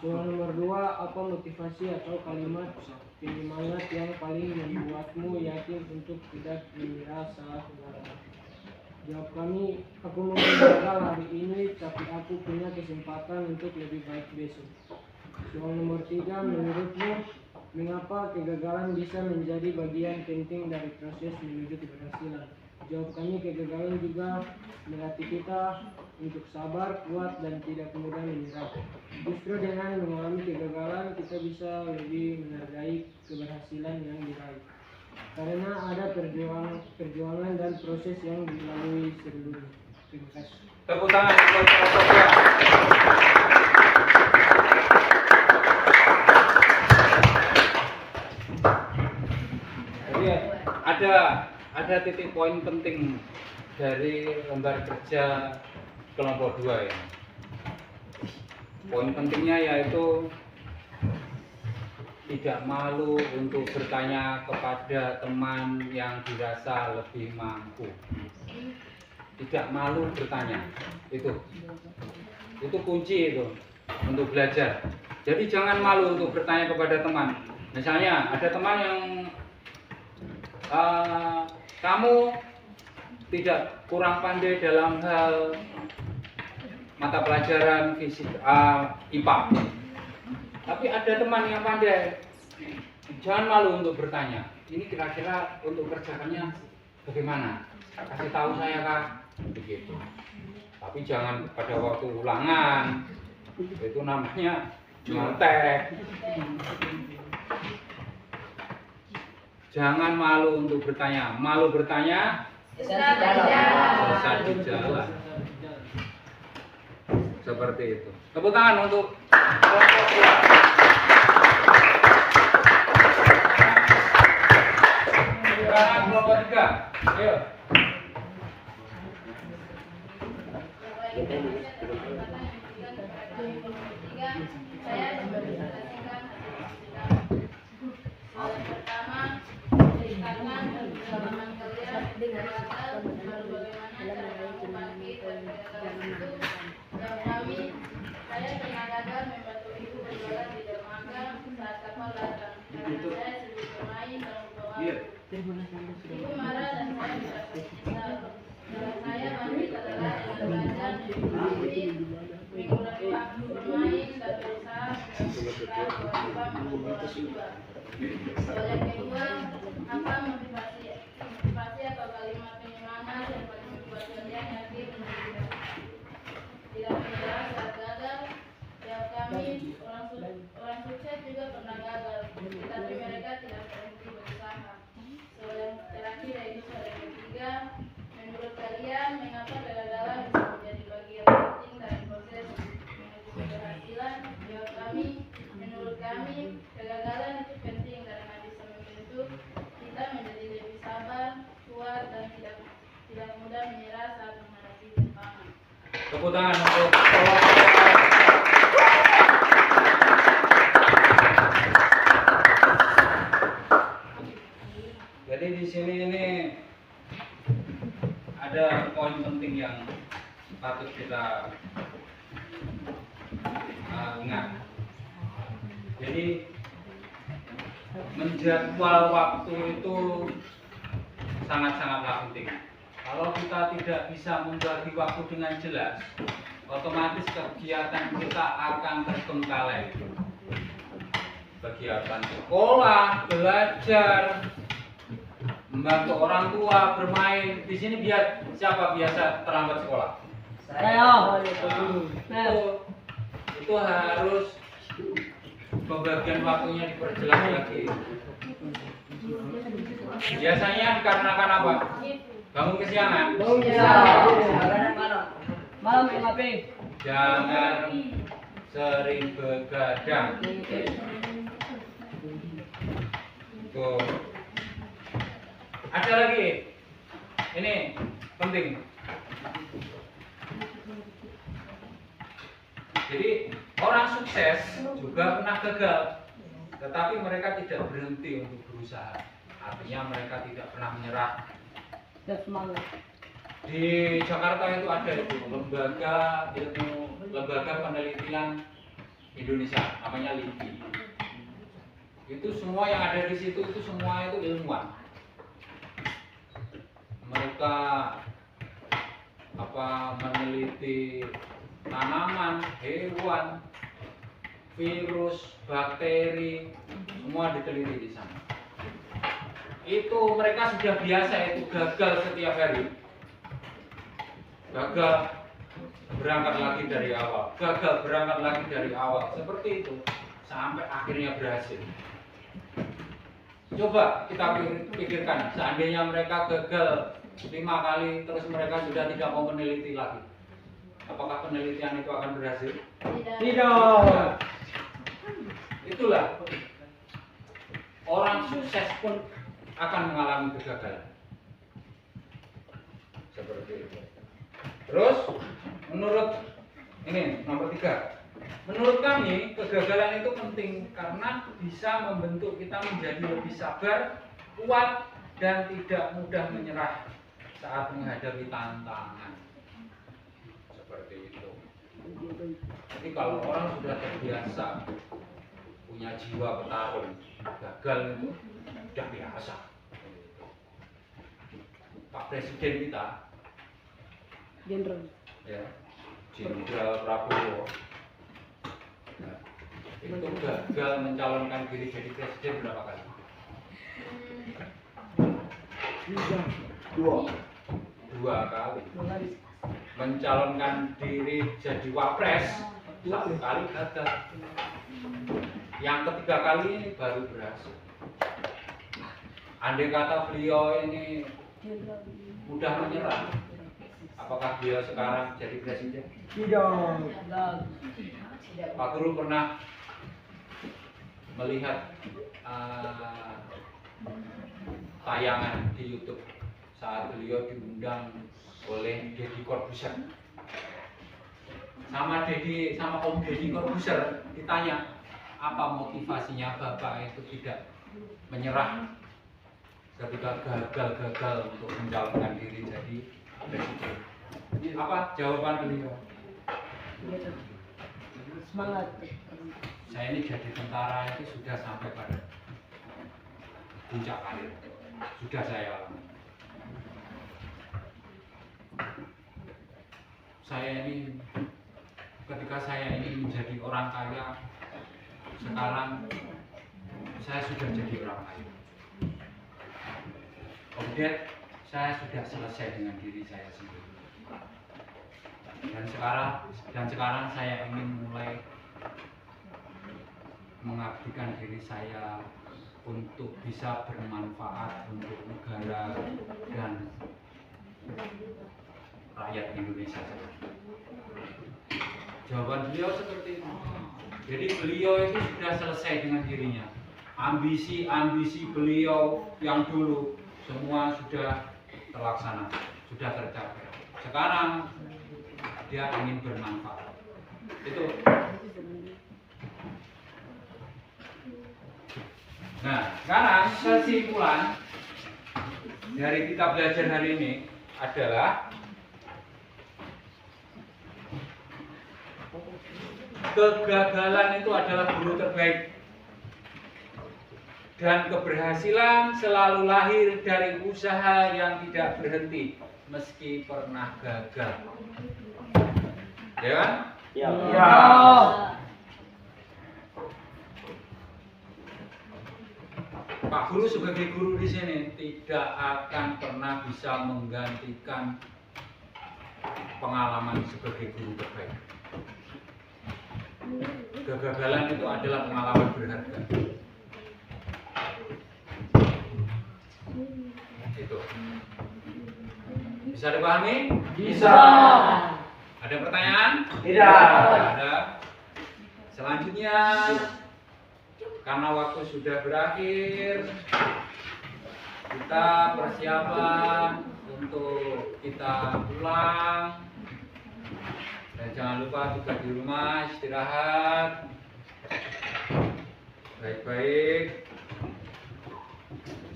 Soal nomor 2, apa motivasi atau kalimat penyemangat yang paling membuatmu yakin untuk tidak menyerah saat gagal? Jawab kami, aku mungkin gagal hari ini, tapi aku punya kesempatan untuk lebih baik besok. Soal nomor 3, menurutmu mengapa kegagalan bisa menjadi bagian penting dari proses menuju keberhasilan? Jawab kami, kegagalan juga melatih kita untuk sabar, kuat, dan tidak mudah menyerah. Justru dengan mengalami kegagalan, kita bisa lebih menghargai keberhasilan yang diraih. karena ada perjuangan dan proses yang dilalui sebelumnya. Terima kasih. Tepuk tangan untuk Sofia. Jadi ada titik poin penting dari lembar kerja kelompok 2 ya. Poin pentingnya yaitu tidak malu untuk bertanya kepada teman yang dirasa lebih mampu. Tidak malu bertanya, itu kunci itu untuk belajar. Jadi jangan malu untuk bertanya kepada teman. Misalnya ada teman yang kamu tidak kurang pandai dalam hal mata pelajaran fisika IPA, tapi ada teman yang pandai. Jangan malu untuk bertanya, ini kira-kira untuk kerjakannya bagaimana? Kasih tahu saya Kak, begitu. Tapi jangan pada waktu ulangan, itu namanya nyontek. Jangan malu untuk bertanya. Malu bertanya sesat di jalan. Seperti itu. Tepuk tangan untuk kelompok 2. Sekarang kelompok 3. Ayo. Ibu marah dan saya tidak menyesal. Saya masih adalah yang belajar di minggu lalu aku bermain dan berusaha menunjukkan kewajiban membawa juga. Yang kedua, apa motivasi atau kalimat penyemangat yang paling membuat kalian yakin tidak menyerah saat gagal? Ya kami orang sukses juga pernah gagal, tetapi mereka tidak berhenti berusaha. Yang terakhir yaitu soal yang ketiga, menurut kalian mengapa kegagalan bisa menjadi bagian penting dari proses menuju keberhasilan? Jawab kami, menurut kami kegagalan itu penting karena bisa membentuk kita menjadi lebih sabar, kuat dan tidak mudah menyerah saat menghadapi rintangan. Tepuk tangan untuk Jadi di sini ini ada poin penting yang patut kita ingat. Jadi menjadwal waktu itu sangat-sangatlah penting. Kalau kita tidak bisa membagi waktu dengan jelas, otomatis kegiatan kita akan terbengkalai. Kegiatan sekolah, belajar, membantu orang tua, bermain. Di sini siapa biasa terlambat sekolah? Saya. Itu harus pembagian waktunya diperjelas lagi. Biasanya dikarenakan apa? Bangun kesiangan. Malam ngapain? Jangan sering begadang. Tuh. Ada lagi. Ini penting. Jadi orang sukses juga pernah gagal, tetapi mereka tidak berhenti untuk berusaha. Artinya mereka tidak pernah menyerah. Di Jakarta itu ada itu lembaga penelitian Indonesia, namanya LIPI. Itu semua yang ada di situ itu semua itu ilmuwan. Mereka meneliti tanaman, hewan, virus, bakteri, semua diteliti di sana. Itu mereka sudah biasa itu gagal setiap hari. Gagal berangkat lagi dari awal, gagal berangkat lagi dari awal, seperti itu sampai akhirnya berhasil. Coba kita pikirkan, seandainya mereka gagal 5 kali, terus mereka sudah tidak mau meneliti lagi. Apakah penelitian itu akan berhasil? Tidak. Itulah, orang sukses pun akan mengalami kegagalan. Seperti itu. Terus, menurut ini nomor 3. Menurut kami, kegagalan itu penting karena bisa membentuk kita menjadi lebih sabar, kuat, dan tidak mudah menyerah saat menghadapi tantangan. Seperti itu. Jadi kalau orang sudah terbiasa punya jiwa petarung, gagal itu sudah biasa. Pak Presiden kita, ya, Jenderal Prabowo, nah, itu gagal mencalonkan diri jadi presiden berapa kali? 2 kali. Mencalonkan diri jadi wapres 1 kali gagal. Yang ketiga kali ini baru berhasil. Andai kata beliau ini mudah menyerah, apakah beliau sekarang jadi presiden? Tidak. Pak Guru pernah melihat tayangan di YouTube saat beliau diundang oleh Deddy Corbuzier. Sama Om Deddy Corbuzier ditanya apa motivasinya Bapak itu tidak menyerah ketika gagal untuk mencalonkan diri jadi presiden. Apa jawaban beliau? Semangat. Saya ini jadi tentara itu sudah sampai pada puncak karir, sudah saya alami. Ketika saya ini menjadi orang kaya, sekarang saya sudah jadi orang kaya. Kemudian saya sudah selesai dengan diri saya sendiri. Dan sekarang saya ingin mulai mengabdikan diri saya untuk bisa bermanfaat untuk negara dan rakyat Indonesia. Jawaban beliau seperti itu. Jadi beliau itu sudah selesai dengan dirinya. Ambisi beliau yang dulu semua sudah terlaksana, sudah tercapai. Sekarang dia ingin bermanfaat. Itu. Nah, sekarang kesimpulan dari kita belajar hari ini adalah kegagalan itu adalah guru terbaik dan keberhasilan selalu lahir dari usaha yang tidak berhenti meski pernah gagal. Ya kan? Ya. Pak Guru sebagai guru di sini tidak akan pernah bisa menggantikan pengalaman sebagai guru terbaik. Kegagalan itu adalah pengalaman berharga. Itu. Bisa dipahami? Bisa. Ada pertanyaan? Tidak. Ada. Selanjutnya, karena waktu sudah berakhir, kita persiapan untuk kita pulang. Dan jangan lupa juga di rumah istirahat baik-baik.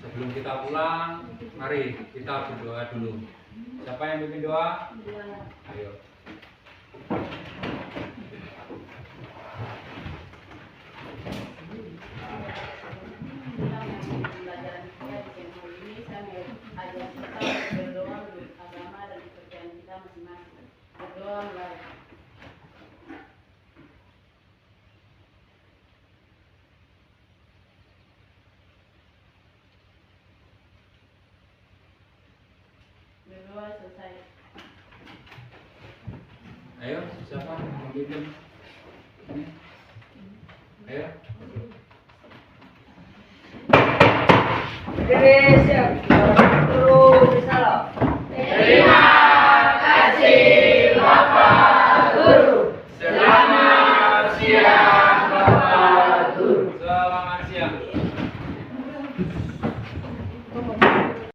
Sebelum kita pulang, mari kita berdoa dulu. Siapa yang bimbing doa? Ayo. Pelajaran saya di Kemul ini saya ajak kita berdoa menurut agama dan kepercayaan kita masing-masing. Berdoa mulai. Berdoa selesai. Ayo, siapa yang bimbing? Ini. Ayo. Indonesia.